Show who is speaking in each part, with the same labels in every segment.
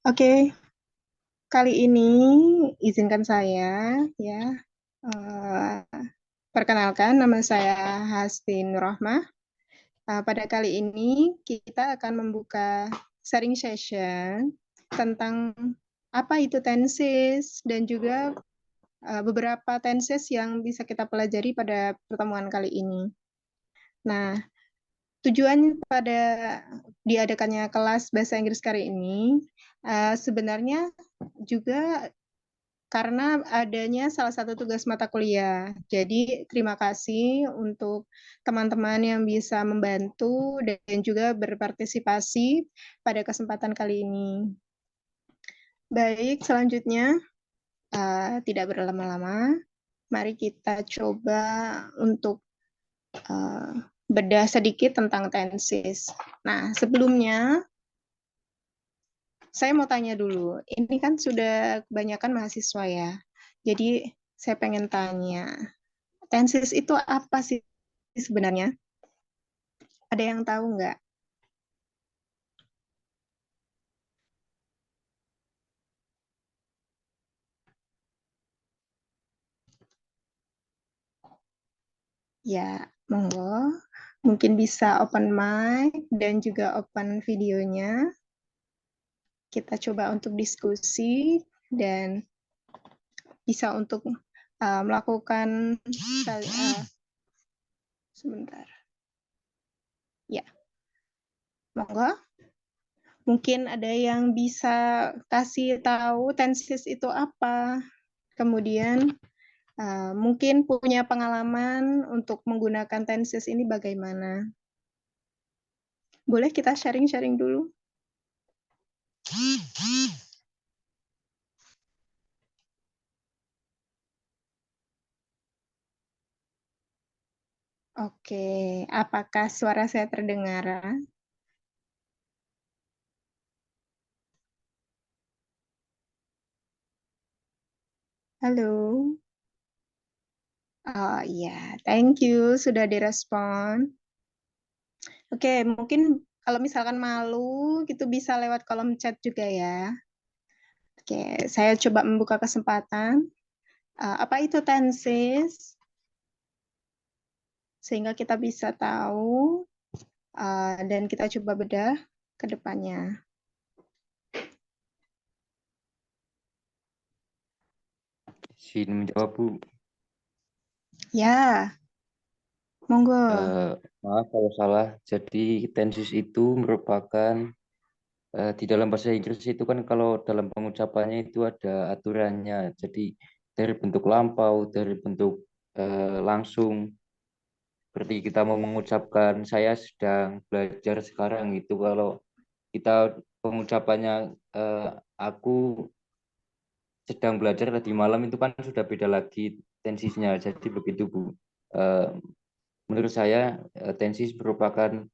Speaker 1: Oke, kali ini izinkan saya ya eh, perkenalkan nama saya Hastin Nurrohmah. Pada kali ini kita akan membuka sharing session tentang apa itu tenses dan juga beberapa tenses yang bisa kita pelajari pada pertemuan kali ini. Nah, tujuan pada diadakannya kelas bahasa Inggris kali ini sebenarnya juga karena adanya salah satu tugas mata kuliah. Jadi, terima kasih untuk teman-teman yang bisa membantu dan juga berpartisipasi pada kesempatan kali ini. Baik, selanjutnya, tidak berlama-lama, mari kita coba untuk bedah sedikit tentang tenses. Nah, sebelumnya, saya mau tanya dulu, ini kan sudah kebanyakan mahasiswa ya, jadi saya pengen tanya, tenses itu apa sih sebenarnya? Ada yang tahu nggak? Ya, monggo. Mungkin bisa open mic dan juga open videonya. Kita coba untuk diskusi dan bisa untuk melakukan sebentar. Ya, monggo. Mungkin ada yang bisa kasih tahu tenses itu apa. Kemudian mungkin punya pengalaman untuk menggunakan tenses ini bagaimana? Boleh kita sharing-sharing dulu? Oke, apakah suara saya terdengar? Halo? Oh iya, thank you sudah direspon. Oke, mungkin kalau misalkan malu gitu bisa lewat kolom chat juga ya. Oke, saya coba membuka kesempatan. Apa itu tenses? Sehingga kita bisa tahu dan kita coba bedah ke depannya.
Speaker 2: Izin menjawab, Bu.
Speaker 1: Ya, monggo.
Speaker 2: Maaf kalau salah. Jadi tenses itu merupakan di dalam bahasa Inggris itu kan kalau dalam pengucapannya itu ada aturannya. Jadi dari bentuk lampau, dari bentuk langsung. Seperti kita mau mengucapkan saya sedang belajar sekarang itu kalau kita pengucapannya aku sedang belajar tadi malam itu kan sudah beda lagi tensisnya. Jadi begitu, Bu. Eh, Menurut saya tensis merupakan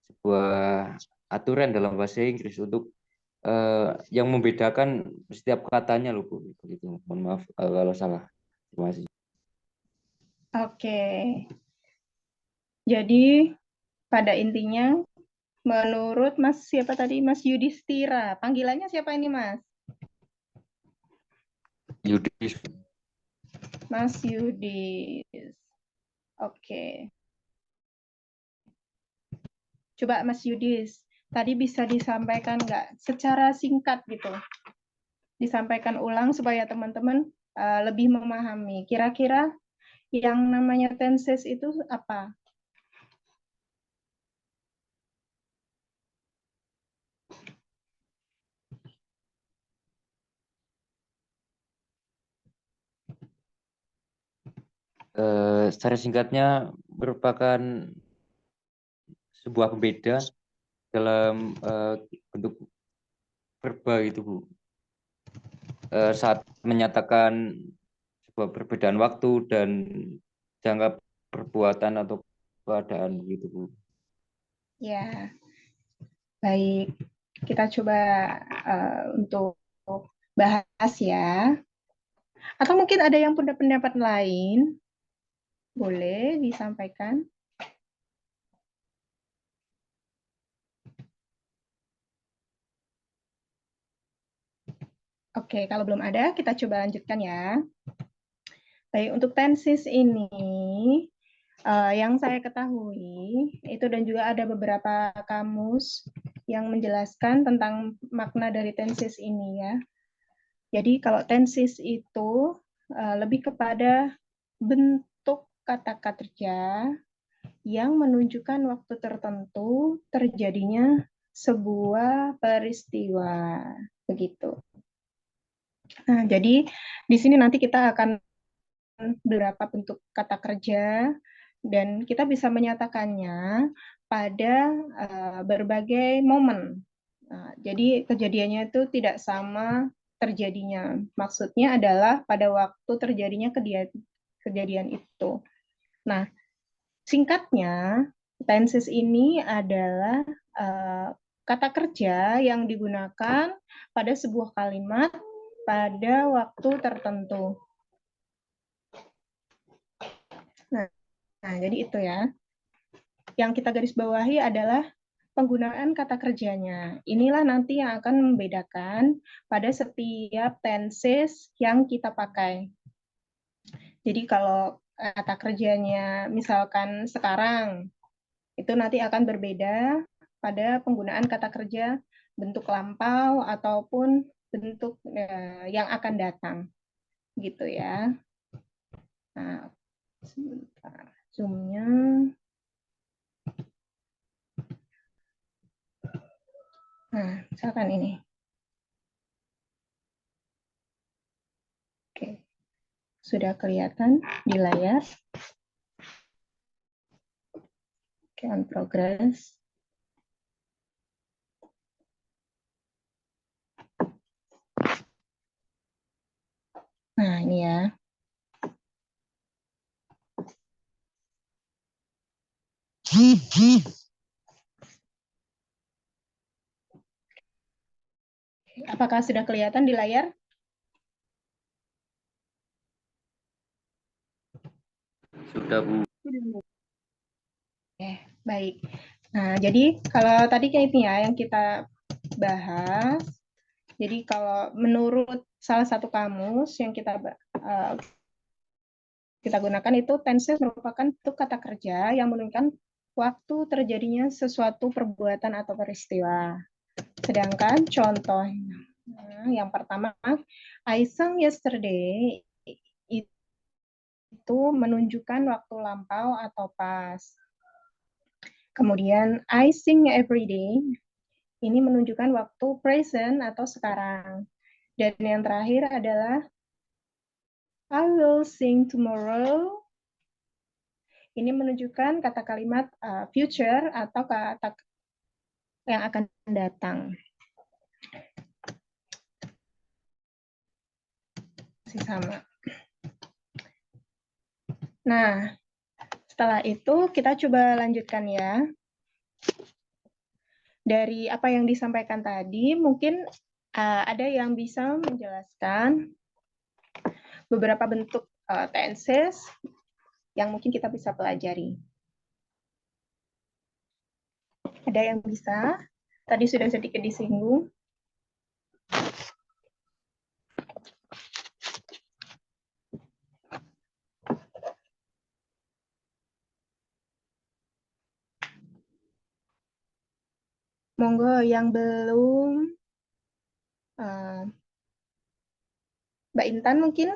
Speaker 2: sebuah aturan dalam bahasa Inggris untuk yang membedakan setiap katanya loh, Bu. Begitu. Mohon maaf kalau salah. Terima kasih.
Speaker 1: Oke, jadi pada intinya menurut Mas siapa tadi? Mas Yudhistira. Panggilannya siapa ini, Mas?
Speaker 2: Yudis.
Speaker 1: Mas Yudis. Oke. Coba Mas Yudis, tadi bisa disampaikan nggak secara singkat gitu? Disampaikan ulang supaya teman-teman lebih memahami. Kira-kira yang namanya tenses itu apa?
Speaker 2: Secara singkatnya merupakan sebuah pembeda dalam bentuk verba gitu, Bu. Saat menyatakan sebuah perbedaan waktu dan jangka perbuatan atau keadaan gitu, Bu.
Speaker 1: Ya, baik. Kita coba untuk bahas ya. Atau mungkin ada yang punya pendapat lain, boleh disampaikan. Oke, kalau belum ada, kita coba lanjutkan ya. Baik, untuk tenses ini, yang saya ketahui, itu dan juga ada beberapa kamus yang menjelaskan tentang makna dari tenses ini ya. Jadi kalau tenses itu lebih kepada bentuk kata kerja yang menunjukkan waktu tertentu terjadinya sebuah peristiwa. Begitu. Nah, jadi di sini nanti kita akan beberapa bentuk kata kerja dan kita bisa menyatakannya pada berbagai momen. Nah, jadi kejadiannya itu tidak sama terjadinya. Maksudnya adalah pada waktu terjadinya kejadian itu. Nah, singkatnya, tenses ini adalah kata kerja yang digunakan pada sebuah kalimat pada waktu tertentu. Nah, jadi itu ya. Yang kita garis bawahi adalah penggunaan kata kerjanya. Inilah nanti yang akan membedakan pada setiap tenses yang kita pakai. Jadi kalau kata kerjanya misalkan sekarang, itu nanti akan berbeda pada penggunaan kata kerja bentuk lampau ataupun bentuk yang akan datang. Gitu ya. Nah, sebentar. Zoom-nya. Nah, misalkan ini. Oke. Sudah kelihatan di layar. Oke, on progress. Nah, ini ya. Apakah sudah kelihatan di layar?
Speaker 2: Sudah, Bu.
Speaker 1: Oke, baik. Nah, jadi kalau tadi kayak ini ya yang kita bahas. Jadi kalau menurut salah satu kamus yang kita gunakan itu tenses merupakan bentuk kata kerja yang menunjukkan waktu terjadinya sesuatu perbuatan atau peristiwa. Sedangkan contoh yang pertama, I sang yesterday itu menunjukkan waktu lampau atau pas. Kemudian I sing every day ini menunjukkan waktu present atau sekarang. Dan yang terakhir adalah I will sing tomorrow. Ini menunjukkan kata kalimat future atau kata yang akan datang. Masih sama. Nah, setelah itu kita coba lanjutkan ya. Dari apa yang disampaikan tadi, mungkin ada yang bisa menjelaskan beberapa bentuk tenses yang mungkin kita bisa pelajari. Ada yang bisa? Tadi sudah sedikit disinggung. Monggo yang belum, Mbak Intan mungkin?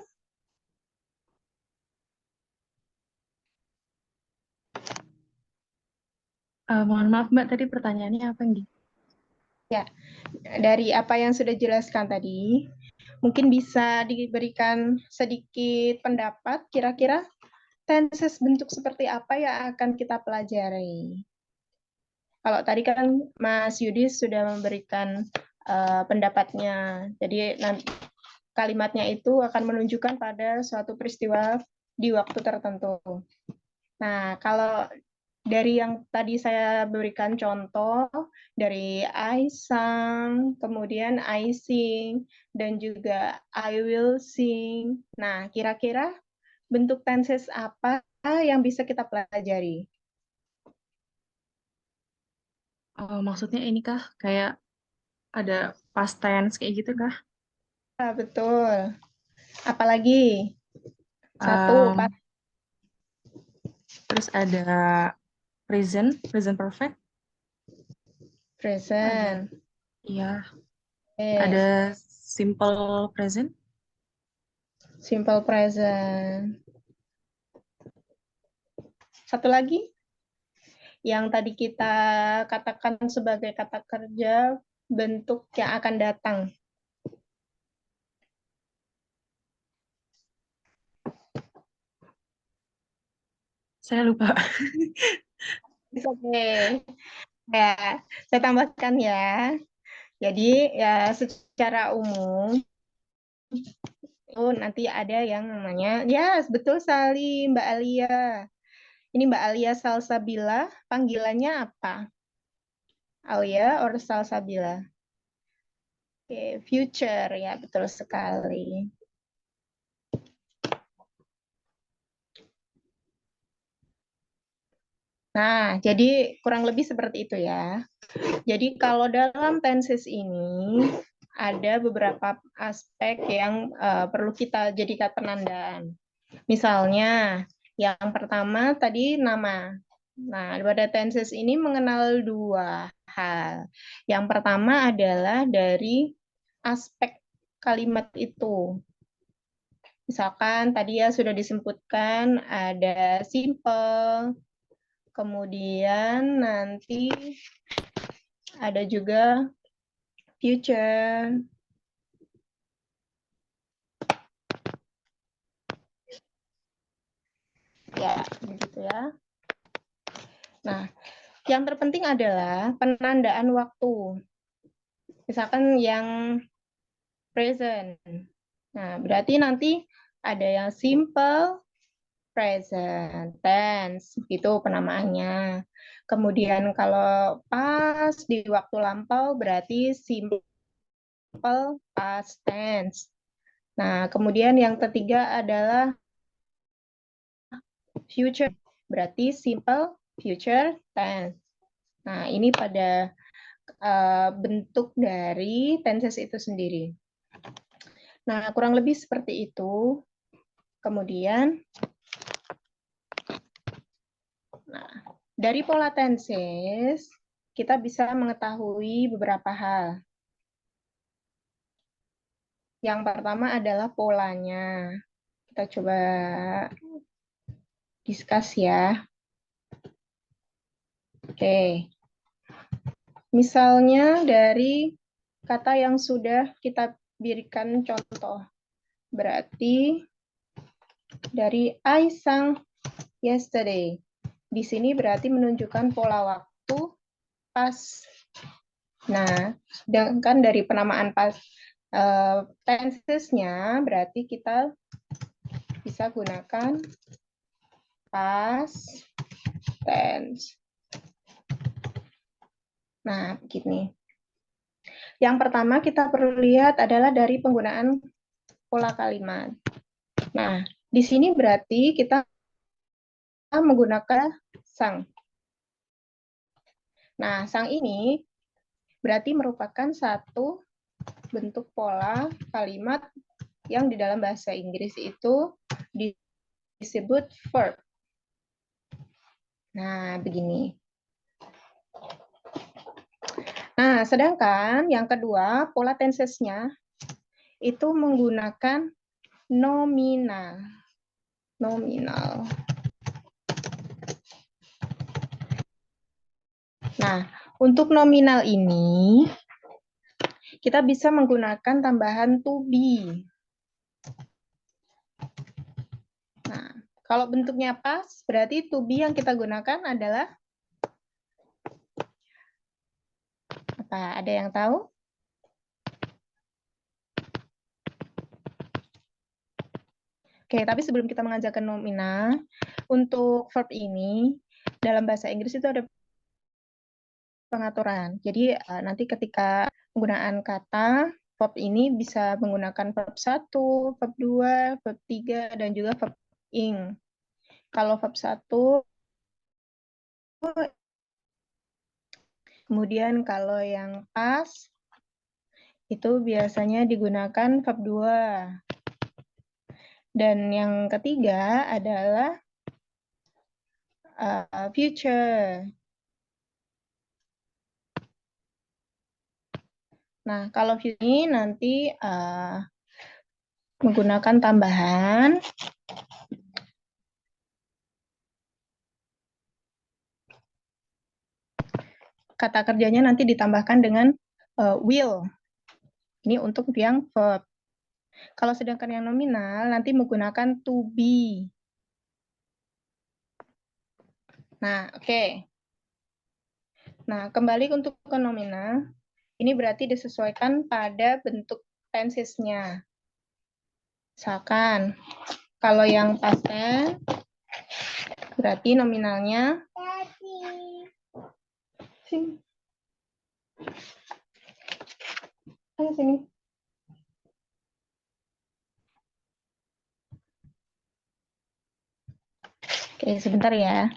Speaker 3: Mohon maaf Mbak, tadi pertanyaannya apa Nggih?
Speaker 1: Ya, dari apa yang sudah dijelaskan tadi, mungkin bisa diberikan sedikit pendapat kira-kira tenses bentuk seperti apa yang akan kita pelajari. Kalau tadi kan Mas Yudi sudah memberikan pendapatnya, jadi nanti kalimatnya itu akan menunjukkan pada suatu peristiwa di waktu tertentu. Nah, kalau dari yang tadi saya berikan contoh, dari I sang, kemudian I sing, dan juga I will sing. Nah, kira-kira bentuk tenses apa yang bisa kita pelajari?
Speaker 3: Maksudnya ini kah kayak ada past tense kayak gitu kah?
Speaker 1: betul. Apalagi? Satu,
Speaker 3: Terus ada present perfect.
Speaker 1: present.
Speaker 3: Iya.
Speaker 1: Okay.
Speaker 3: Ada simple present.
Speaker 1: Simple present. Satu lagi yang tadi kita katakan sebagai kata kerja bentuk yang akan datang.
Speaker 3: Saya lupa.
Speaker 1: Oke. Ya, saya tambahkan ya. Jadi ya secara umum itu nanti ada yang namanya, ya betul sekali Mbak Alia. Ini Mbak Alia Salsabila, panggilannya apa? Alia or Salsabila? Oke, future ya betul sekali. Nah, jadi kurang lebih seperti itu ya. Jadi kalau dalam tenses ini ada beberapa aspek yang perlu kita jadikan penandaan. Misalnya, yang pertama tadi nama. Nah, pada tenses ini mengenal dua hal. Yang pertama adalah dari aspek kalimat itu. Misalkan tadi ya sudah disebutkan ada simple, kemudian nanti ada juga future. Ya, begitu ya. Nah, yang terpenting adalah penandaan waktu. Misalkan yang present. Nah, berarti nanti ada yang simple, present tense, itu penamaannya. Kemudian kalau pas di waktu lampau berarti simple past tense. Nah, kemudian yang ketiga adalah future, berarti simple future tense. Nah, ini pada bentuk dari tenses itu sendiri. Nah, kurang lebih seperti itu. Kemudian, nah, dari pola tenses, kita bisa mengetahui beberapa hal. Yang pertama adalah polanya. Kita coba discuss ya. Oke. Misalnya dari kata yang sudah kita berikan contoh. Berarti dari I sang yesterday. Di sini berarti menunjukkan pola waktu pas. Nah, sedangkan dari penamaan pas tensesnya berarti kita bisa gunakan past tense. Nah, begini. Yang pertama kita perlu lihat adalah dari penggunaan pola kalimat. Nah, di sini berarti kita menggunakan sang. Nah, sang ini berarti merupakan satu bentuk pola kalimat yang di dalam bahasa Inggris itu disebut verb. Nah, begini. Nah, sedangkan yang kedua, pola tensesnya itu menggunakan nominal. Nominal. Nah, untuk nominal ini, kita bisa menggunakan tambahan to be. Nah, kalau bentuknya pas, berarti to be yang kita gunakan adalah apa? Ada yang tahu? Oke, tapi sebelum kita mengajarkan nominal, untuk verb ini, dalam bahasa Inggris itu ada pengaturan. Jadi nanti ketika penggunaan kata, verb ini bisa menggunakan verb 1, verb 2, verb 3, dan juga verb ing. Kalau verb 1, kemudian kalau yang pas, itu biasanya digunakan verb 2. Dan yang ketiga adalah future. Nah, kalau ini nanti menggunakan tambahan kata kerjanya nanti ditambahkan dengan will. Ini untuk yang verb. Kalau sedangkan yang nominal nanti menggunakan to be. Nah, oke. Nah, kembali untuk ke nominal. Ini berarti disesuaikan pada bentuk tensesnya. Misalkan, kalau yang past tense, berarti nominalnya sini. Ayo sini. Oke, sebentar ya.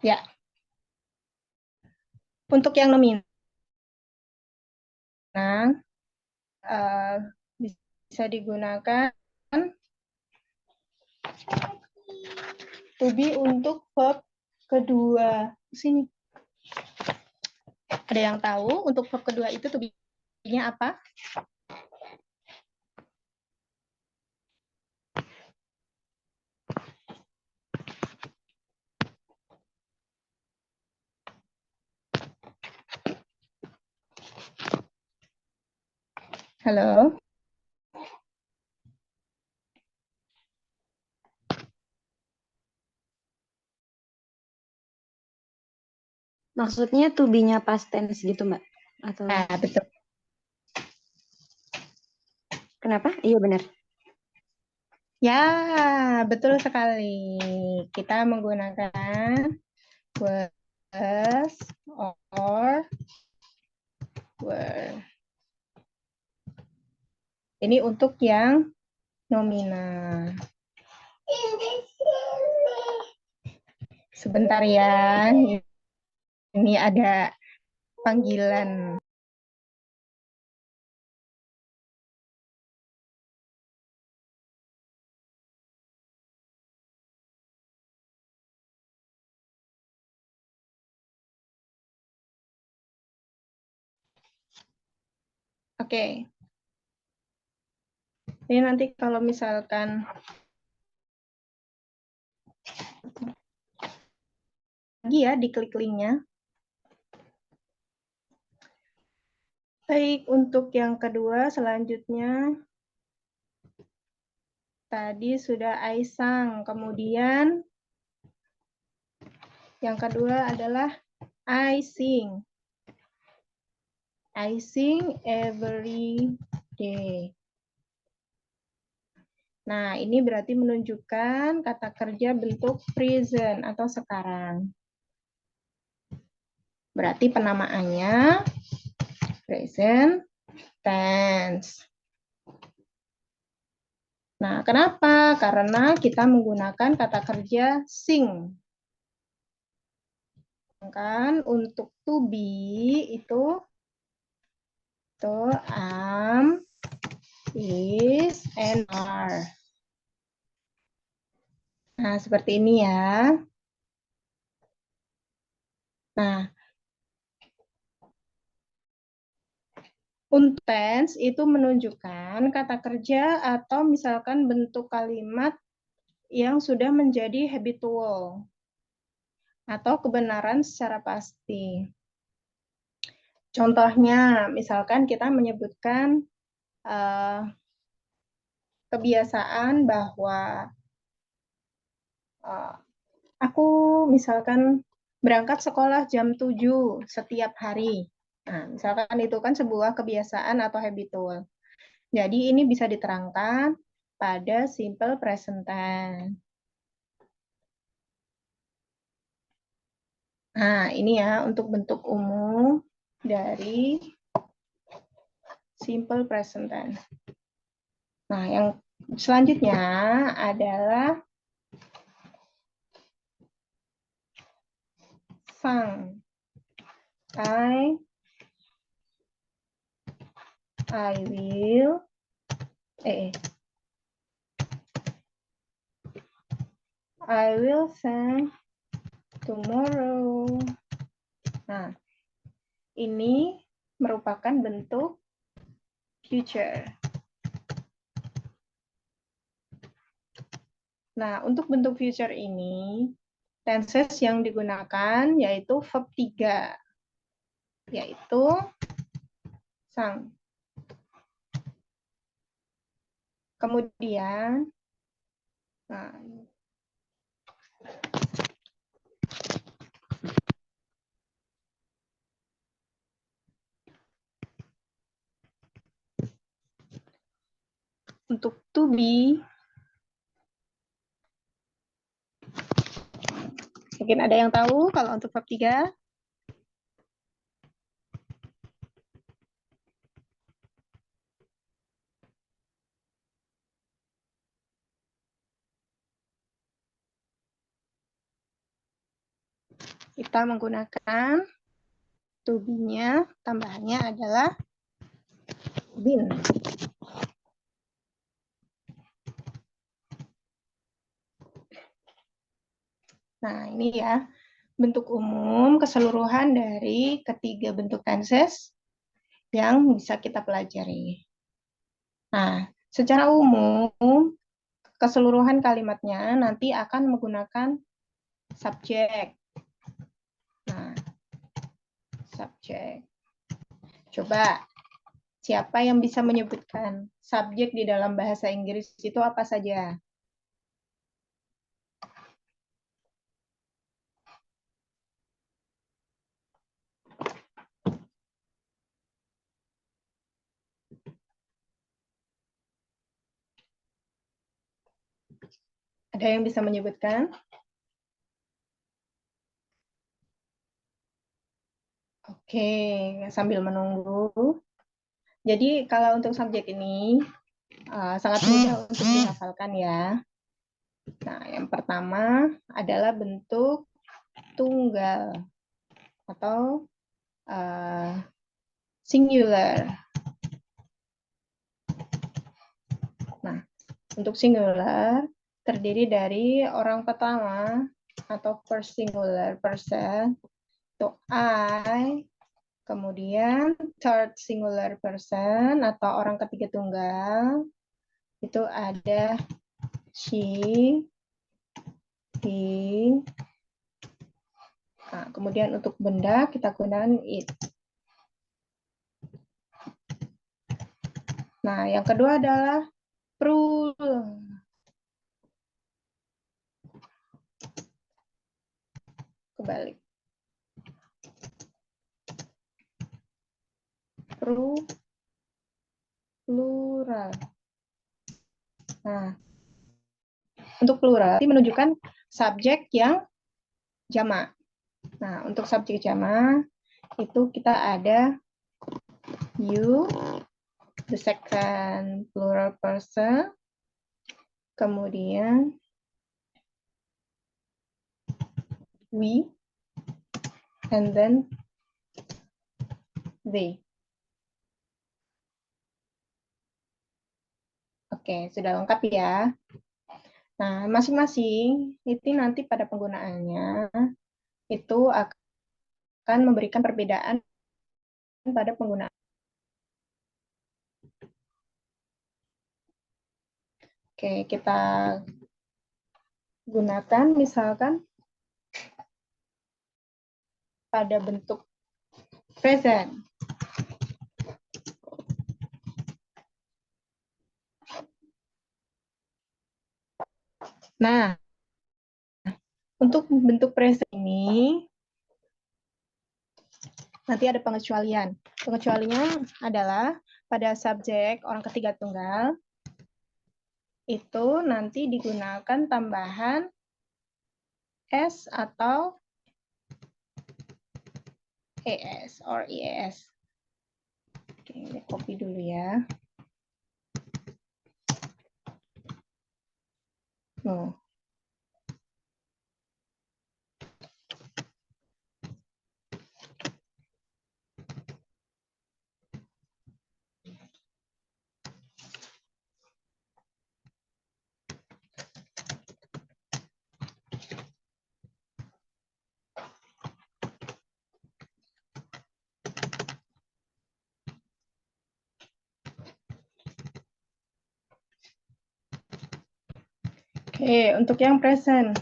Speaker 1: Ya. Untuk yang nominal, bisa digunakan to be untuk verb kedua. Sini. Ada yang tahu untuk verb kedua itu to be-nya apa? Halo?
Speaker 4: Maksudnya to be-nya past tense gitu, Mbak? Atau
Speaker 1: Ah, betul.
Speaker 4: kenapa? Iya benar.
Speaker 1: Ya, betul sekali. Kita menggunakan was or were. Ini untuk yang nominal. Sebentar ya. Ini ada panggilan. Oke. Ini nanti kalau misalkan lagi ya diklik linknya. Baik, untuk yang kedua selanjutnya tadi sudah Aisang, kemudian yang kedua adalah I sing. I sing every day. Nah, ini berarti menunjukkan kata kerja bentuk present atau sekarang. Berarti penamaannya present tense. Nah, kenapa? Karena kita menggunakan kata kerja sing. Kan untuk to be itu am, is, and are. Nah, seperti ini ya. Nah, untuk tense itu menunjukkan kata kerja atau misalkan bentuk kalimat yang sudah menjadi habitual atau kebenaran secara pasti. Contohnya, misalkan kita menyebutkan kebiasaan bahwa Aku misalkan berangkat sekolah jam 7 setiap hari. Nah, misalkan itu kan sebuah kebiasaan atau habitual. Jadi ini bisa diterangkan pada simple present tense. Nah, ini ya untuk bentuk umum dari simple present tense. Nah, yang selanjutnya adalah sang. I will I will sing tomorrow. Nah, ini merupakan bentuk future. Nah, untuk bentuk future ini, tenses yang digunakan yaitu verb 3, yaitu sang. Kemudian, nah, untuk to be, mungkin ada yang tahu kalau untuk verb 3? Kita menggunakan to be-nya, tambahannya adalah been. Nah, ini ya bentuk umum keseluruhan dari ketiga bentuk tenses yang bisa kita pelajari. Nah, secara umum keseluruhan kalimatnya nanti akan menggunakan subjek. Nah, subjek. Coba, siapa yang bisa menyebutkan subjek di dalam bahasa Inggris itu apa saja? Ada yang bisa menyebutkan? Oke, sambil menunggu. Jadi kalau untuk subjek ini sangat mudah untuk dihafalkan ya. Nah, yang pertama adalah bentuk tunggal atau singular. Nah, untuk singular terdiri dari orang pertama atau first singular person itu I, kemudian third singular person atau orang ketiga tunggal itu ada she, he. Nah, kemudian untuk benda kita gunakan it. Nah, yang kedua adalah plural. Kebalik. Plural. Nah, untuk plural menunjukkan subjek yang jamak. Nah, untuk subjek jamak itu kita ada you, the second plural person, kemudian we, and then they. Oke, sudah lengkap ya. Nah, masing-masing itu nanti pada penggunaannya itu akan memberikan perbedaan pada penggunaan. Oke, kita gunakan misalkan pada bentuk present. Nah, Untuk bentuk present ini, nanti ada pengecualian. Pengecualiannya adalah pada subjek orang ketiga tunggal, itu nanti digunakan tambahan S atau ES or IES. Oke, ini copy dulu ya. Oh. Oke, untuk yang present.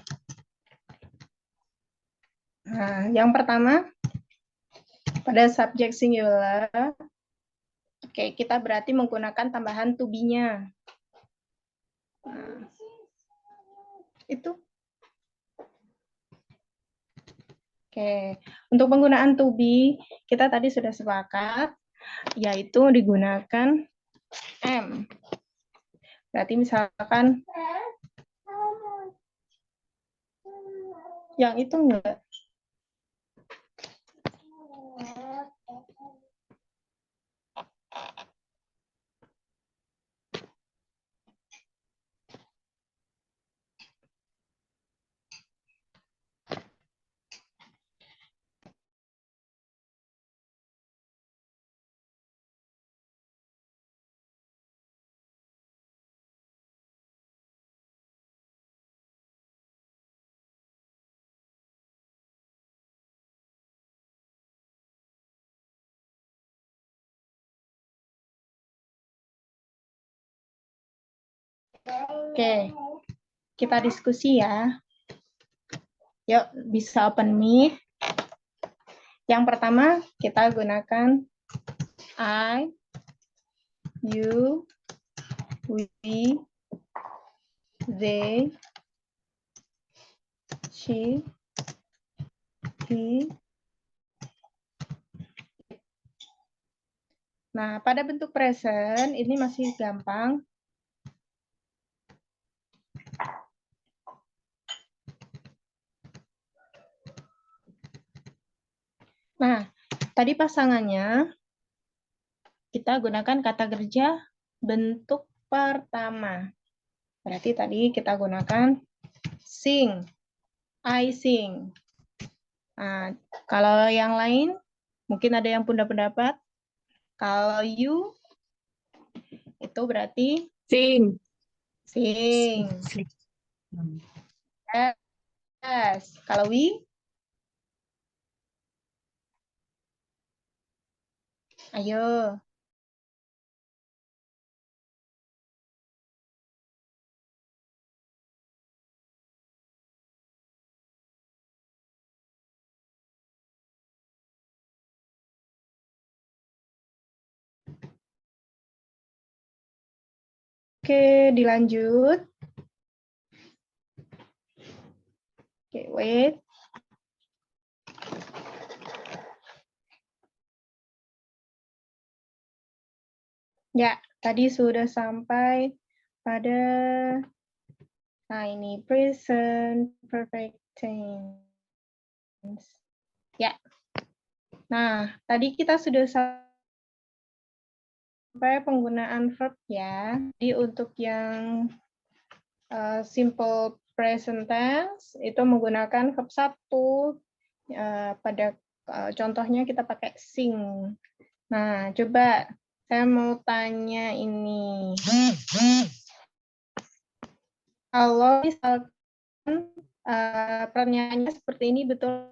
Speaker 1: Nah, yang pertama, pada subjek singular, oke, kita berarti menggunakan tambahan to be-nya. Nah, itu. Oke, untuk penggunaan to be, kita tadi sudah sepakat, yaitu digunakan am. Berarti misalkan, yang itu enggak. Oke, kita diskusi ya. Yuk, bisa open mic. Yang pertama, kita gunakan I, you, we, they, she, he. Nah, pada bentuk present, ini masih gampang. Nah, tadi pasangannya kita gunakan kata kerja bentuk pertama. Berarti tadi kita gunakan sing, I sing. Nah, kalau yang lain, mungkin ada yang punya pendapat. Kalau you, itu berarti
Speaker 3: Sing.
Speaker 1: sing. Yes. Kalau we, ayo. Oke, dilanjut. Oke, wait. Ya, tadi sudah sampai pada, nah ini present perfect tense. Ya. Nah, tadi kita sudah sampai penggunaan verb ya. Jadi untuk yang simple present tense itu menggunakan verb 1. Pada contohnya kita pakai sing. Nah, coba saya mau tanya ini. Kalau misalkan pertanyaannya seperti ini, betul?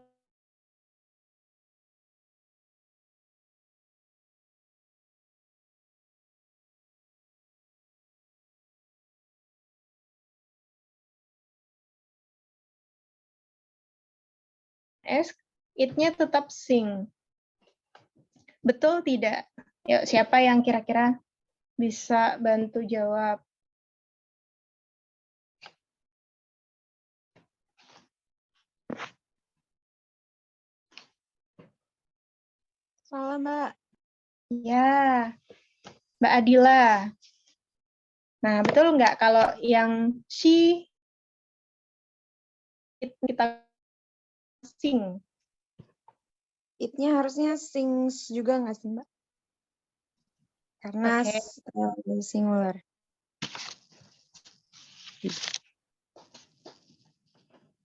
Speaker 1: It-nya tetap sing. Betul tidak? Yuk, siapa yang kira-kira bisa bantu jawab?
Speaker 4: Salah, Mbak.
Speaker 1: Ya, Mbak Adila. Nah, betul nggak kalau yang she kita sing?
Speaker 4: It-nya harusnya sings juga nggak sih, Mbak? Karena
Speaker 1: Oke.
Speaker 4: singular.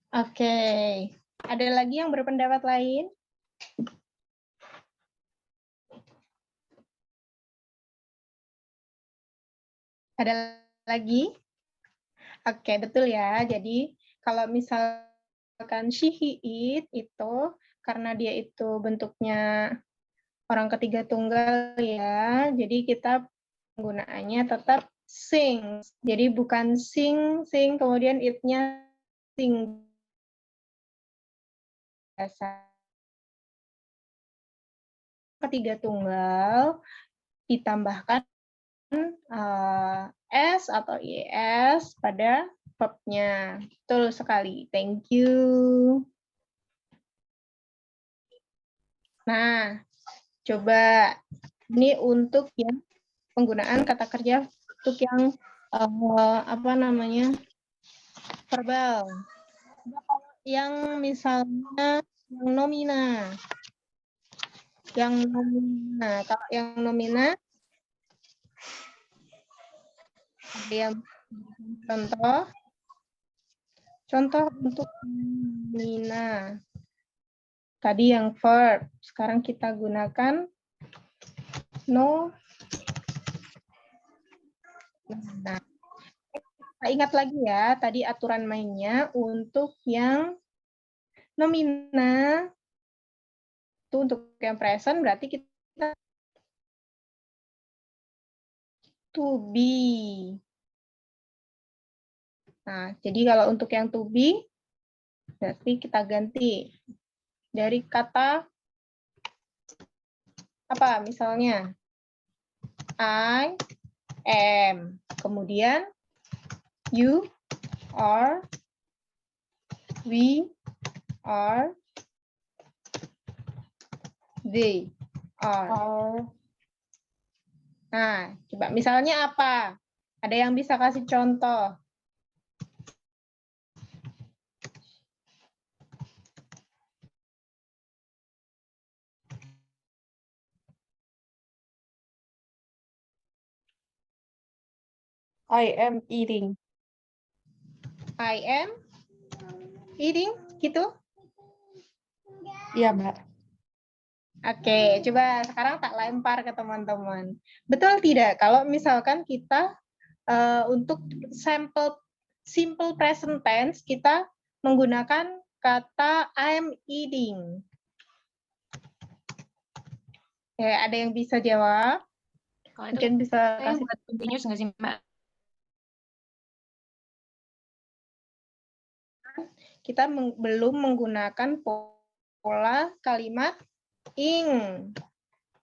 Speaker 1: Oke. Ada lagi yang berpendapat lain? Ada lagi? Oke, betul ya. Jadi kalau misalkan she, he, it itu karena dia itu bentuknya orang ketiga tunggal ya. Jadi kita penggunaannya tetap sing. Jadi bukan sing, kemudian it-nya sing. Biasa. Ketiga tunggal ditambahkan S atau IS pada verb-nya. Betul sekali. Thank you. Nah, coba ini untuk yang penggunaan kata kerja untuk yang apa namanya verbal. Yang misalnya yang nomina. Kalau yang nomina ada yang contoh untuk nomina. Tadi yang verb, sekarang kita gunakan no. Nah, ingat lagi ya, tadi aturan mainnya untuk yang nomina itu untuk yang present berarti kita to be. Nah, jadi kalau untuk yang to be berarti kita ganti dari kata apa? Misalnya I am, kemudian you are, we are, they are. Nah, coba misalnya apa? Ada yang bisa kasih contoh?
Speaker 3: I am eating.
Speaker 1: I am eating, gitu?
Speaker 3: Iya, Mbak.
Speaker 1: Oke, coba sekarang tak lempar ke teman-teman. Betul tidak kalau misalkan kita untuk simple present tense kita menggunakan kata I'm eating? Ya, ada yang bisa jawab?
Speaker 4: Kalau itu
Speaker 1: Mungkin bisa
Speaker 4: saya
Speaker 1: kasih.
Speaker 4: buat continuous nggak sih, Mbak?
Speaker 1: Kita belum menggunakan pola kalimat ing.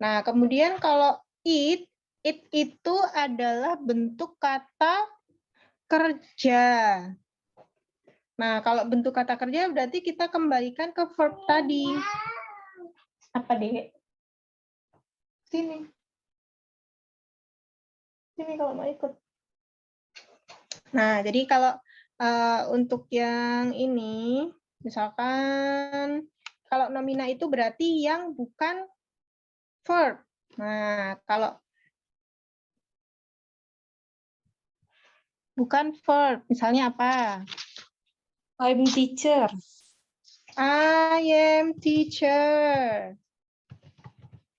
Speaker 1: Nah, kemudian kalau it itu adalah bentuk kata kerja. Nah, kalau bentuk kata kerja berarti kita kembalikan ke verb tadi. Apa, Dek? Sini. Sini kalau mau ikut. Nah, jadi kalau untuk yang ini, misalkan kalau nomina itu berarti yang bukan verb. Nah, kalau bukan verb, misalnya apa?
Speaker 3: I'm teacher.
Speaker 1: I am teacher.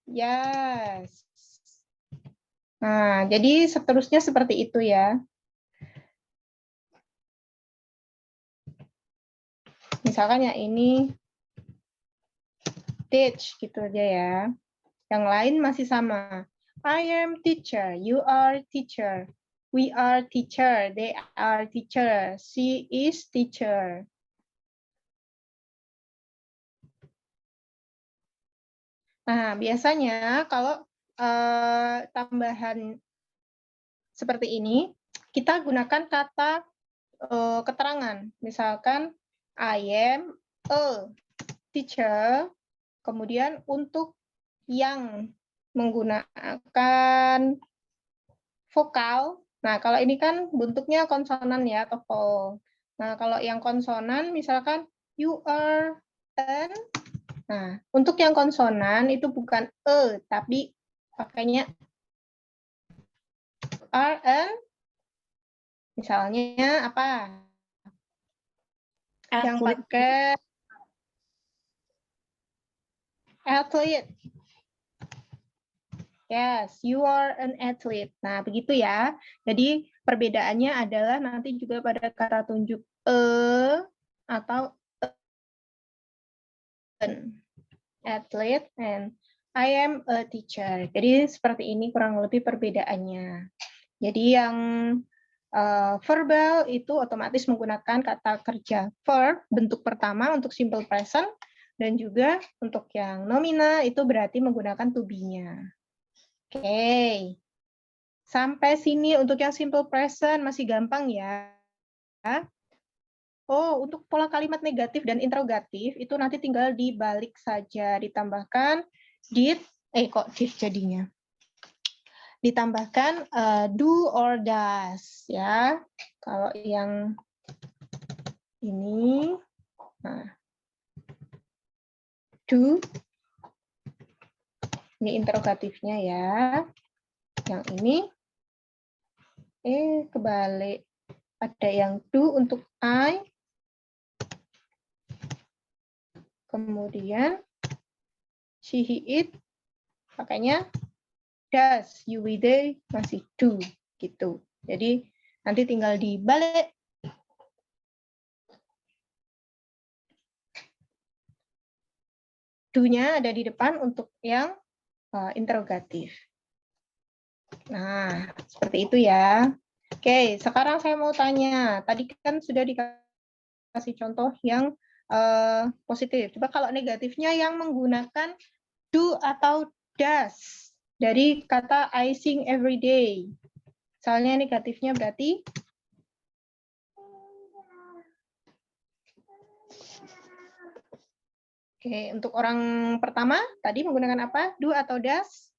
Speaker 1: Yes. Nah, jadi seterusnya seperti itu ya. Misalkan ya ini teach gitu aja ya. Yang lain masih sama. I am teacher, you are teacher, we are teacher, they are teacher, she is teacher. Nah, biasanya kalau tambahan seperti ini, kita gunakan kata keterangan. Misalkan, I am a teacher, kemudian untuk yang menggunakan vokal. Nah, kalau ini kan bentuknya konsonan ya, atau vowel. Nah, kalau yang konsonan, misalkan you are an. Nah, untuk yang konsonan itu bukan tapi pakainya are an. Misalnya apa? Yang
Speaker 4: Athlete.
Speaker 1: pakai athlete. Yes, you are an athlete. Nah, begitu ya. Jadi perbedaannya adalah nanti juga pada kata tunjuk atau an. Athlete and I am a teacher. Jadi seperti ini kurang lebih perbedaannya. Jadi yang verbal itu otomatis menggunakan kata kerja verb, bentuk pertama untuk simple present, dan juga untuk yang nomina itu berarti menggunakan to be-nya. Oke, sampai sini untuk yang simple present masih gampang ya. Oh, untuk pola kalimat negatif dan interrogatif itu nanti tinggal dibalik saja, ditambahkan did, kok did jadinya? Ditambahkan do or does ya. Kalau yang ini, nah, do, ini interrogatifnya ya. Yang ini, kebalik. Ada yang do untuk I, kemudian she, he, it, makanya does, you, we, they, masih do, gitu. Jadi nanti tinggal dibalik. Do-nya ada di depan untuk yang interrogatif. Nah, seperti itu ya. Oke, sekarang saya mau tanya. Tadi kan sudah dikasih contoh yang positif. Coba kalau negatifnya yang menggunakan do atau does dari kata I sing every day. Misalnya negatifnya berarti oke, untuk orang pertama tadi menggunakan apa? Do atau does?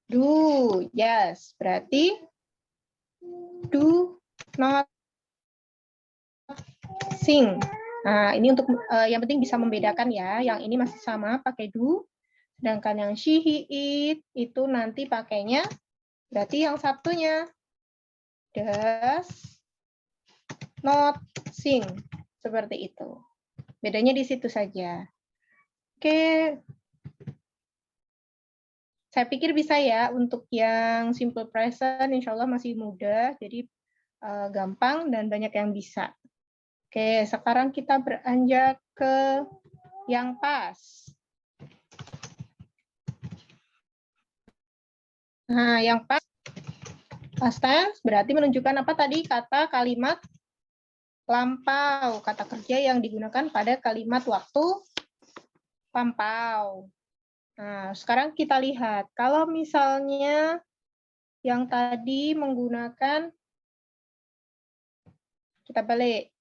Speaker 1: Do, yes. Berarti do not sing. Nah, ini untuk yang penting bisa membedakan ya. Yang ini masih sama pakai do. Sedangkan yang she, he, it itu nanti pakainya berarti yang satunya does not sing. Seperti itu. Bedanya di situ saja. Oke. Saya pikir bisa ya untuk yang simple present insya Allah masih mudah. Jadi gampang dan banyak yang bisa. Oke, sekarang kita beranjak ke yang pas. Nah, yang past tense berarti menunjukkan apa tadi? Kata kalimat lampau, kata kerja yang digunakan pada kalimat waktu lampau. Nah, sekarang kita lihat. Kalau misalnya yang tadi menggunakan, kita balik.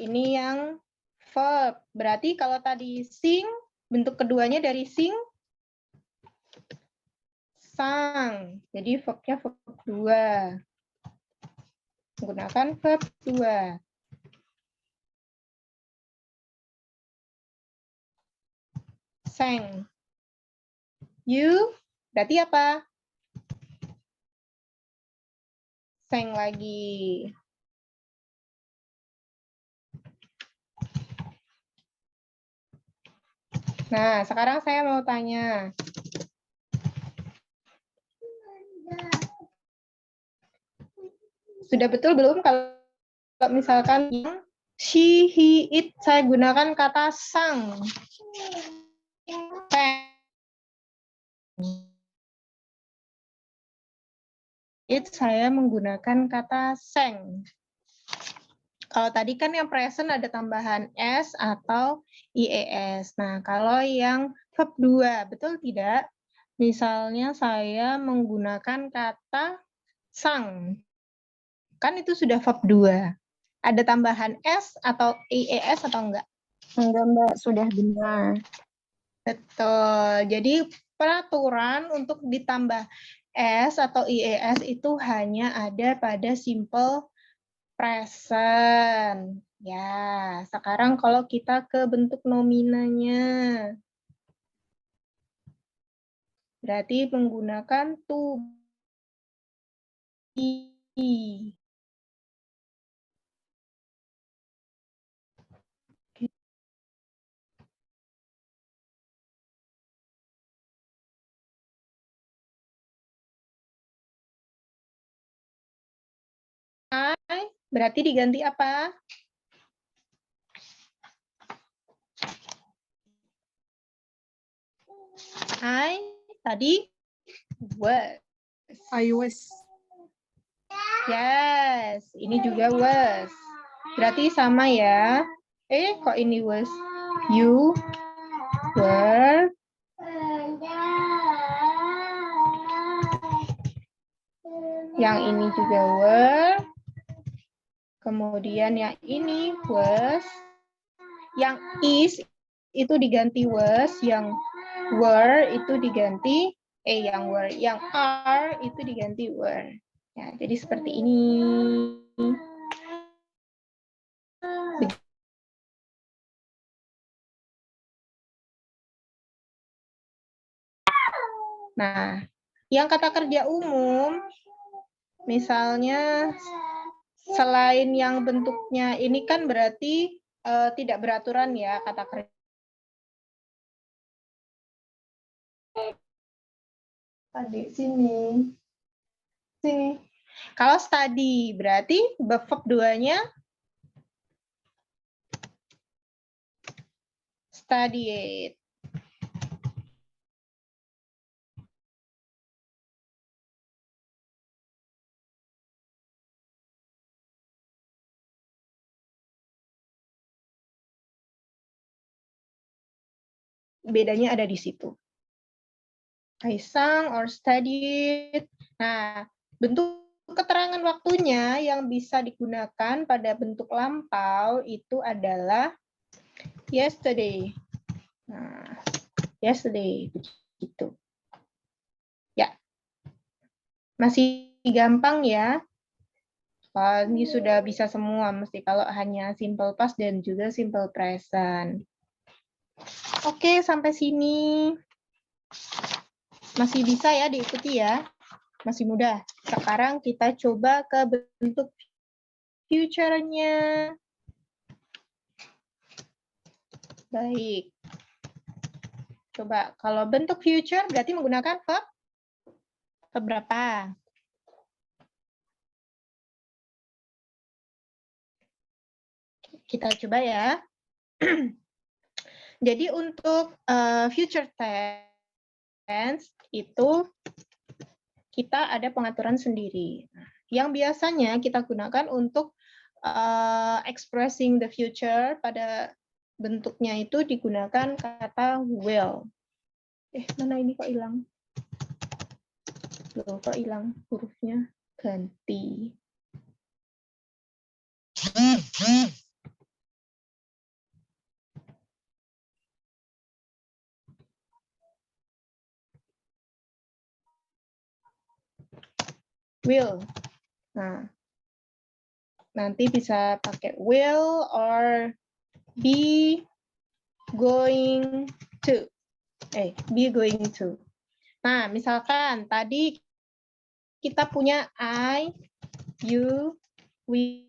Speaker 1: Ini yang verb. Berarti kalau tadi sing, bentuk keduanya dari sing, sang. Jadi verbnya verb 2. Menggunakan verb 2. Sang. You, berarti apa? Sang lagi. Nah, sekarang saya mau tanya. Sudah betul belum kalau misalkan yang she, he, it saya gunakan kata sang. It saya menggunakan kata sang. Kalau tadi kan yang present ada tambahan s atau ies. Nah, kalau yang verb 2, betul tidak? Misalnya saya menggunakan kata sang. Kan itu sudah verb 2. Ada tambahan S atau IES atau enggak?
Speaker 4: Enggak, Mbak, sudah benar.
Speaker 1: Betul. Jadi peraturan untuk ditambah S atau IES itu hanya ada pada simple present. Ya, sekarang kalau kita ke bentuk nominanya. Berarti menggunakan to be. Berarti diganti apa? Tadi was.
Speaker 3: I was.
Speaker 1: Yes, ini juga was. Berarti sama ya. Kok ini was? You were. Yang ini juga were. Kemudian yang ini was. Yang is itu diganti was. Yang were itu diganti yang were. Yang are itu diganti were. Ya, jadi seperti ini. Nah, yang kata kerja umum, misalnya selain yang bentuknya ini kan berarti tidak beraturan ya kata kerja. Tadi sini. Kalau study berarti verb 2-nya studied. Bedanya ada di situ. I sang or studied. Nah, bentuk keterangan waktunya yang bisa digunakan pada bentuk lampau itu adalah yesterday. Nah, yesterday begitu. Ya. Masih gampang ya. Ini sudah bisa semua mesti kalau hanya simple past dan juga simple present. Oke, sampai sini. Masih bisa ya diikuti ya. Masih mudah. Sekarang kita coba ke bentuk future-nya. Baik. Coba, kalau bentuk future berarti menggunakan verb berapa? Kita coba ya. Jadi untuk future tense itu kita ada pengaturan sendiri. Yang biasanya kita gunakan untuk expressing the future pada bentuknya itu digunakan kata will. Mana ini kok hilang? Loh, kok hilang hurufnya? Ganti. Will. Nah, nanti bisa pakai will or be going to. Be going to. Nah, misalkan tadi kita punya I, you, we,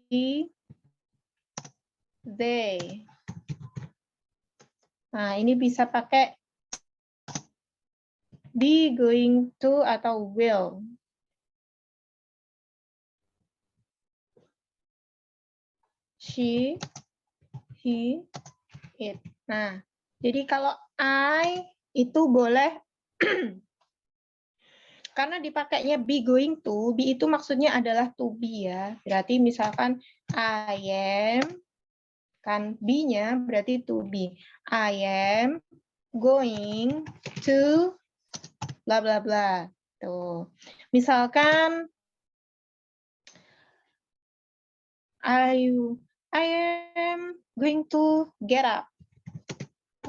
Speaker 1: they. Nah, ini bisa pakai be going to atau will. She, he, it. Nah, jadi kalau I itu boleh karena dipakainya be going to, be itu maksudnya adalah to be ya. Berarti misalkan I am, kan be-nya berarti to be. I am going to bla bla bla. Tuh. Misalkan I am going to get up.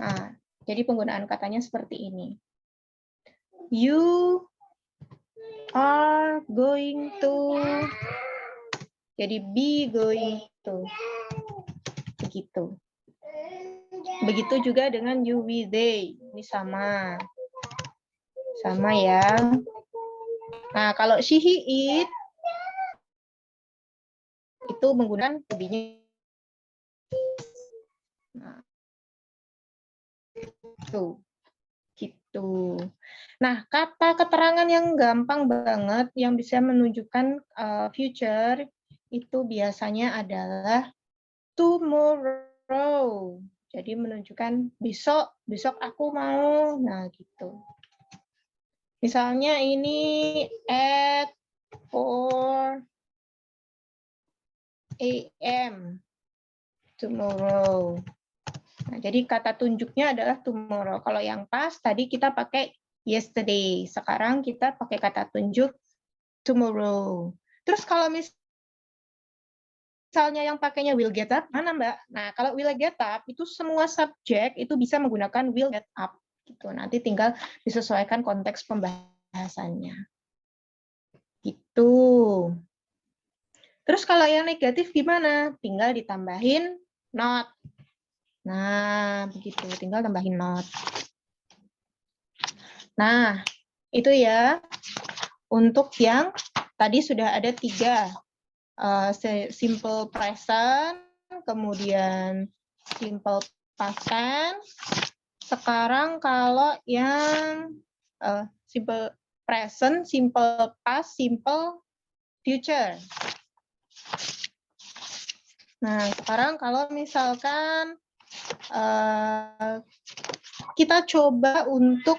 Speaker 1: Nah, jadi penggunaan katanya seperti ini. You are going to, jadi be going to, begitu. Begitu juga dengan you, we, they, ini sama ya. Nah, kalau she, he, it, itu menggunakan to be-nya. Nah, gitu. Nah, kata keterangan yang gampang banget yang bisa menunjukkan future itu biasanya adalah tomorrow. Jadi menunjukkan besok, besok aku mau. Nah, gitu. Misalnya ini at 4 a.m. tomorrow. Nah, jadi kata tunjuknya adalah tomorrow. Kalau yang pas tadi kita pakai yesterday. Sekarang kita pakai kata tunjuk tomorrow. Terus kalau misalnya yang pakainya will get up, mana Mbak? Nah, kalau will get up itu semua subjek itu bisa menggunakan will get up. Gitu. Nanti tinggal disesuaikan konteks pembahasannya. Gitu. Terus kalau yang negatif gimana? Tinggal ditambahin not. Nah, begitu. Tinggal tambahin not. Nah, itu ya. Untuk yang tadi sudah ada 3. Simple present, kemudian simple past tense. Sekarang kalau yang simple present, simple past, simple future. Nah, sekarang kalau misalkan kita coba untuk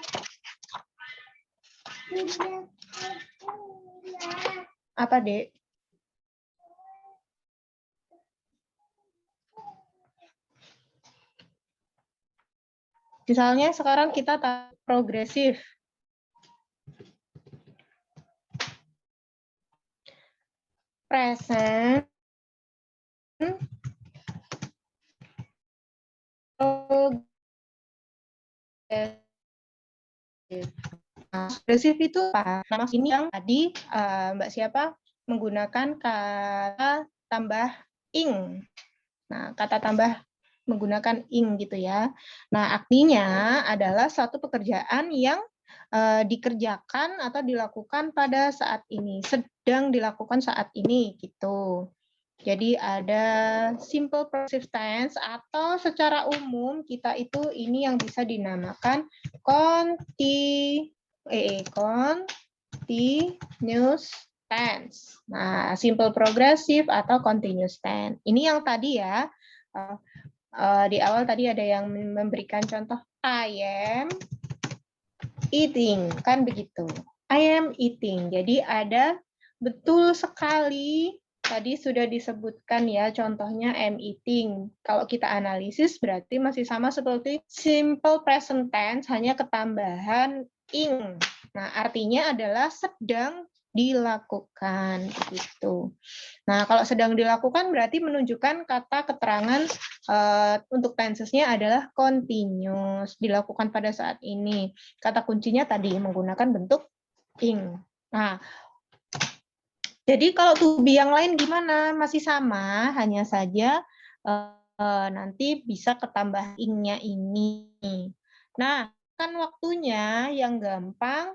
Speaker 1: apa, Dek? Misalnya sekarang kita progresif. Present. Progresif itu apa? Nama ini yang tadi Mbak siapa menggunakan kata tambah ing. Nah, kata tambah menggunakan ing gitu ya. Nah, artinya adalah suatu pekerjaan yang dikerjakan atau dilakukan pada saat ini, sedang dilakukan saat ini gitu. Jadi ada simple progressive tense atau secara umum kita itu ini yang bisa dinamakan continuous tense. Nah, simple progressive atau continuous tense. Ini yang tadi ya, di awal tadi ada yang memberikan contoh I am eating, kan begitu. I am eating. Jadi ada betul sekali tadi sudah disebutkan ya contohnya am eating. Kalau kita analisis berarti masih sama seperti simple present tense hanya ketambahan ing. Nah, artinya adalah sedang dilakukan gitu. Nah, kalau sedang dilakukan berarti menunjukkan kata keterangan untuk tensesnya adalah continuous, dilakukan pada saat ini. Kata kuncinya tadi menggunakan bentuk ing. Nah, jadi kalau to be yang lain gimana? Masih sama, hanya saja nanti bisa ketambah ing-nya ini. Nah, kan waktunya yang gampang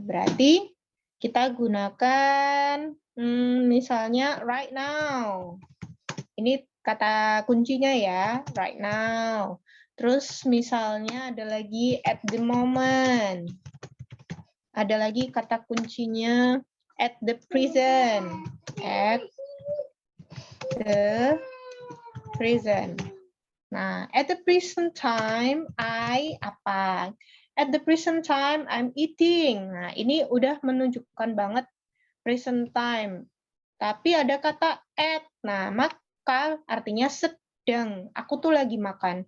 Speaker 1: berarti kita gunakan misalnya right now. Ini kata kuncinya ya, right now. Terus misalnya ada lagi at the moment. Ada lagi kata kuncinya at the present. At the present. Nah, at the present time, I apa? At the present time, I'm eating. Nah, ini udah menunjukkan banget present time. Tapi ada kata at. Nah, maka artinya sedang. sedang, aku tuh lagi makan.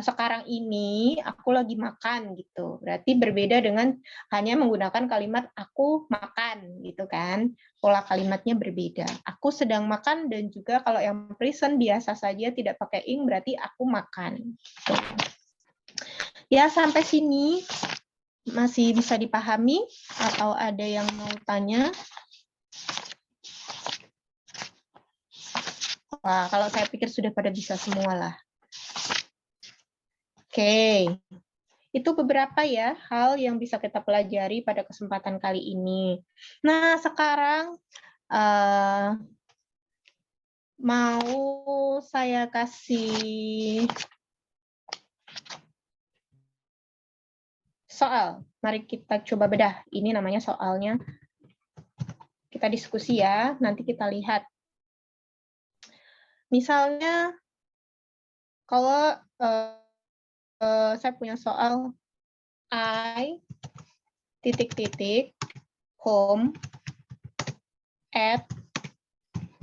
Speaker 1: Sekarang ini aku lagi makan gitu. Berarti berbeda dengan hanya menggunakan kalimat aku makan gitu kan. Pola kalimatnya berbeda. Aku sedang makan, dan juga kalau yang present biasa saja tidak pakai ing berarti aku makan. Gitu. Ya, sampai sini masih bisa dipahami atau ada yang mau tanya? Wah, kalau saya pikir sudah pada bisa semua lah. Oke, itu beberapa ya hal yang bisa kita pelajari pada kesempatan kali ini. Nah, sekarang mau saya kasih soal. Mari kita coba bedah. Ini namanya soalnya. Kita diskusi ya, nanti kita lihat. Misalnya, kalau saya punya soal I home at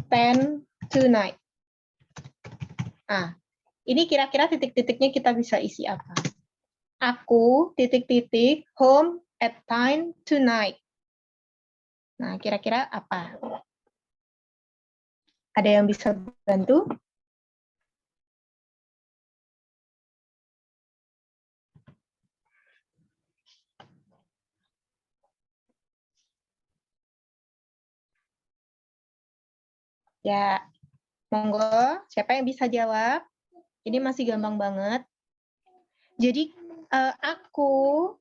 Speaker 1: 10 tonight. Nah, ini kira-kira titik-titiknya kita bisa isi apa? Aku home at 10 tonight. Nah, kira-kira apa? Ada yang bisa bantu? Ya, monggo. Siapa yang bisa jawab? Ini masih gampang banget. Jadi, aku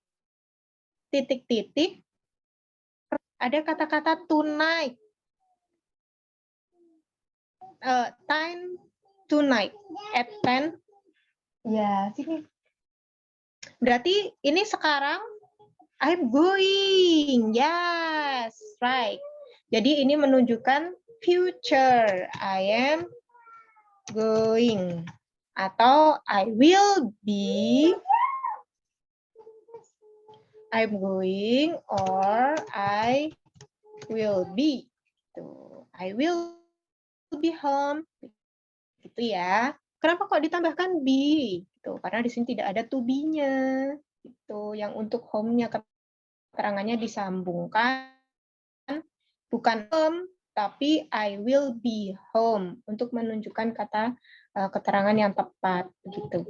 Speaker 1: ada kata-kata tonight. Time tonight at 10. Ya, sini. Berarti ini sekarang I'm going. Yes, right. Jadi ini menunjukkan future. I am going. Atau I will be. I'm going or I will be. I will be home. Gitu ya. Kenapa kok ditambahkan be? Gitu. Karena di sini tidak ada to be-nya. Gitu. Yang untuk home-nya keterangannya disambungkan, bukan home, tapi I will be home untuk menunjukkan kata keterangan yang tepat. Gitu.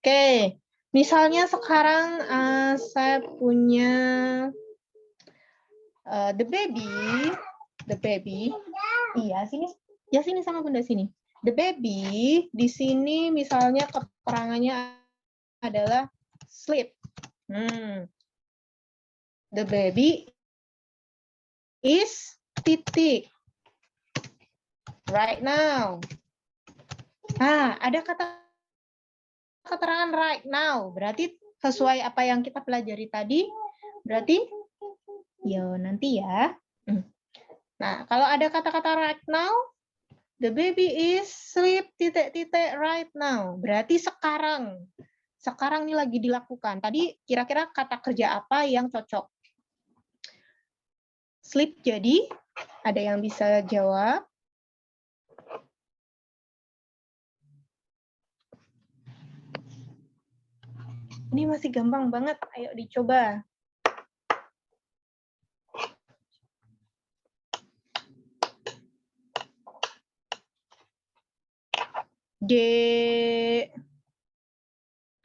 Speaker 1: Oke, misalnya sekarang saya punya the baby. Iya, sini. Ya, sini sama Bunda sini. The baby di sini misalnya keterangannya adalah sleep. The baby is right now. Nah, ada keterangan right now. Berarti sesuai apa yang kita pelajari tadi. Berarti nanti ya. Nah, kalau ada kata-kata right now, the baby is sleep right now. Berarti sekarang. Sekarang ini lagi dilakukan. Tadi kira-kira kata kerja apa yang cocok? Sleep jadi, ada yang bisa jawab? Ini masih gampang banget, ayo dicoba.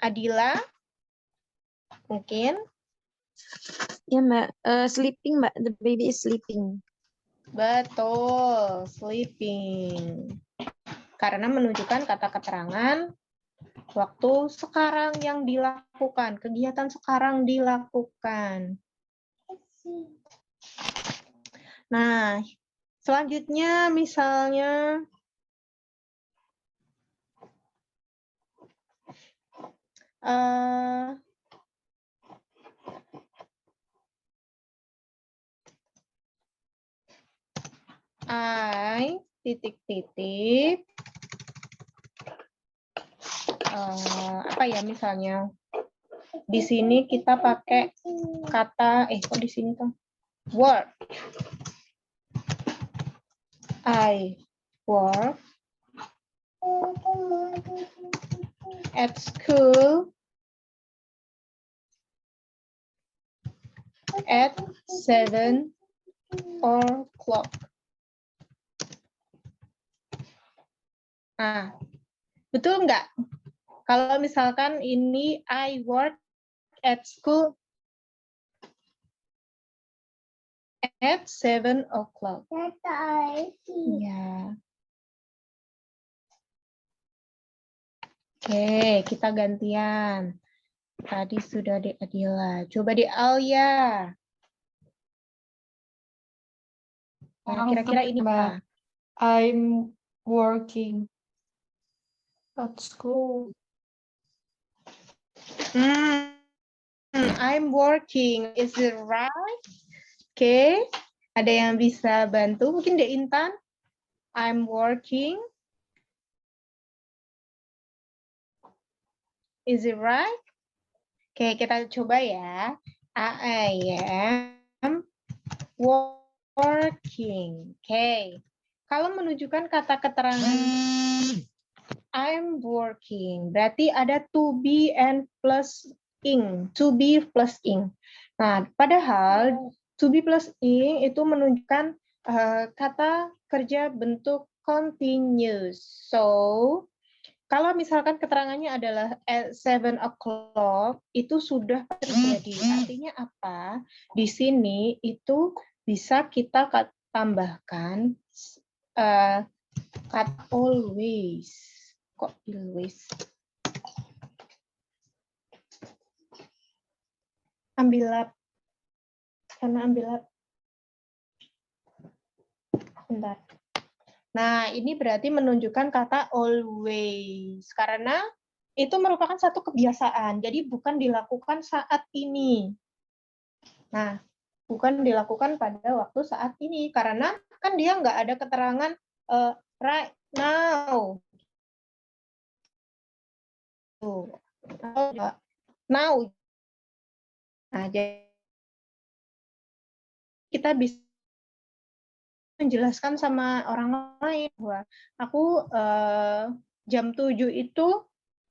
Speaker 1: Adila, mungkin?
Speaker 4: Ya, Mbak. Sleeping, Mbak. The baby is sleeping.
Speaker 1: Betul, sleeping. Karena menunjukkan kata keterangan waktu sekarang yang dilakukan, kegiatan sekarang dilakukan. Nah, selanjutnya misalnya I apa ya misalnya di sini kita pakai kata kok di sini tuh work. I work At school at 7 o'clock. Nah, betul nggak? Kalau misalkan ini I work at school at 7 o'clock. Ya. Oke, kita gantian. Tadi sudah di Adila. Coba di Alia. Nah, kira-kira ini apa?
Speaker 3: I'm working at school.
Speaker 1: I'm working. Is it right? Oke. Ada yang bisa bantu? Mungkin De Intan. I'm working. Is it right? Oke, kita coba ya. I am working. Oke. Kalau menunjukkan kata keterangan I'm working, berarti ada to be and plus ing. To be plus ing. Nah, padahal to be plus ing itu menunjukkan kata kerja bentuk continuous. So, kalau misalkan keterangannya adalah at 7 o'clock, itu sudah terjadi. Artinya apa? Di sini itu bisa kita tambahkan kata always. Kok always? Ambil lap. Karena ambil lap. Bentar. Nah, ini berarti menunjukkan kata always. Karena itu merupakan satu kebiasaan. Jadi bukan dilakukan saat ini. Nah, bukan dilakukan pada waktu saat ini. Karena kan dia nggak ada keterangan right now. Now. Nah, jadi kita bisa menjelaskan sama orang lain bahwa aku jam 7 itu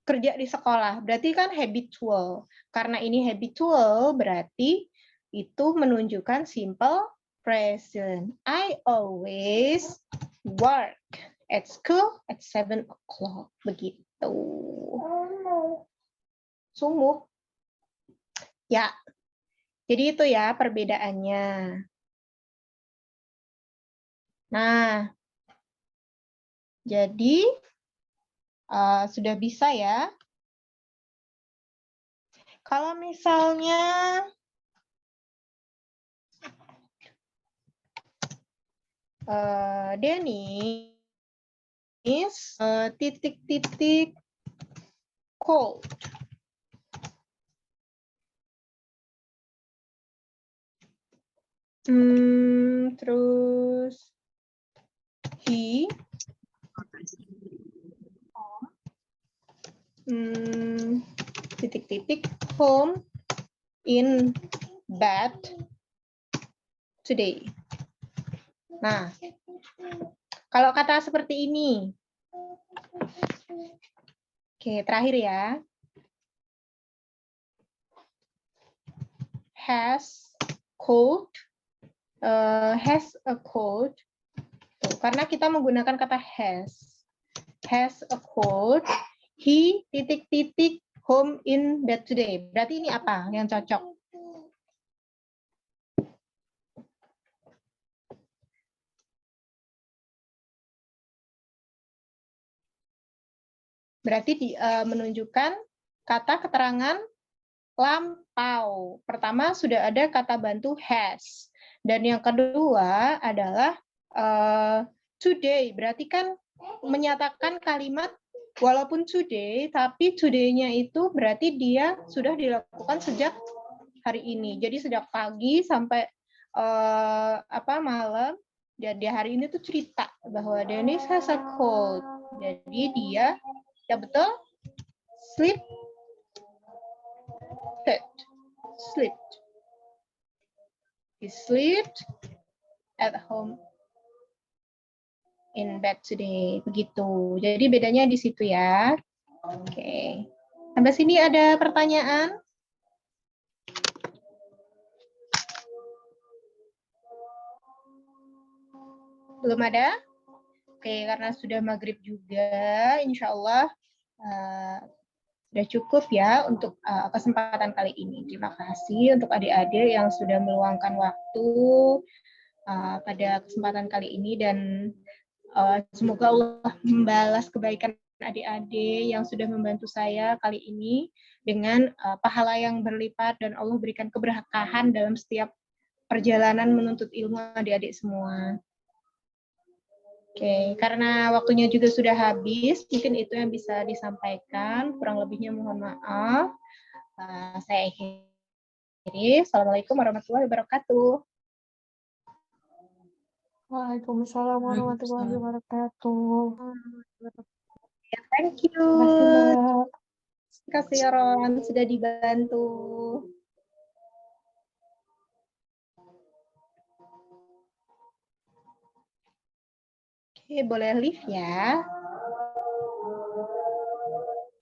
Speaker 1: kerja di sekolah. Berarti kan habitual. Karena ini habitual berarti itu menunjukkan simple present. I always work at school at 7 o'clock. Begitu. Sungguh. Ya. Jadi itu ya perbedaannya. Nah, jadi sudah bisa ya. Kalau misalnya Dennis titik-titik cold. Terus he titik-titik home in bed today. Nah, kalau kata seperti ini. Oke, terakhir ya. Has cold, has a cold. Tuh, karena kita menggunakan kata has a cold. He titik-titik home in bed today. Berarti ini apa yang cocok? Berarti menunjukkan kata keterangan lampau. Pertama sudah ada kata bantu has. Dan yang kedua adalah today. Berarti kan menyatakan kalimat walaupun today, tapi today-nya itu berarti dia sudah dilakukan sejak hari ini. Jadi sejak pagi sampai malam. Dan di hari ini tuh cerita bahwa Dennis has a cold. Jadi dia, ya betul, slept. He slept at home in bed today. Begitu. Jadi bedanya di situ ya. Oke. Sampai sini ada pertanyaan? Belum ada? Oke, karena sudah maghrib juga, insya Allah sudah cukup ya untuk kesempatan kali ini. Terima kasih untuk adik-adik yang sudah meluangkan waktu pada kesempatan kali ini, dan semoga Allah membalas kebaikan adik-adik yang sudah membantu saya kali ini dengan pahala yang berlipat, dan Allah berikan keberkahan dalam setiap perjalanan menuntut ilmu adik-adik semua. Oke, karena waktunya juga sudah habis, mungkin itu yang bisa disampaikan. Kurang lebihnya mohon maaf. Saya akhiri. Assalamualaikum warahmatullahi wabarakatuh.
Speaker 3: Waalaikumsalam warahmatullahi wabarakatuh.
Speaker 1: Thank you.
Speaker 3: Terima kasih, Mbak.
Speaker 1: Terima kasih, Ron, sudah dibantu. Oke, boleh live ya.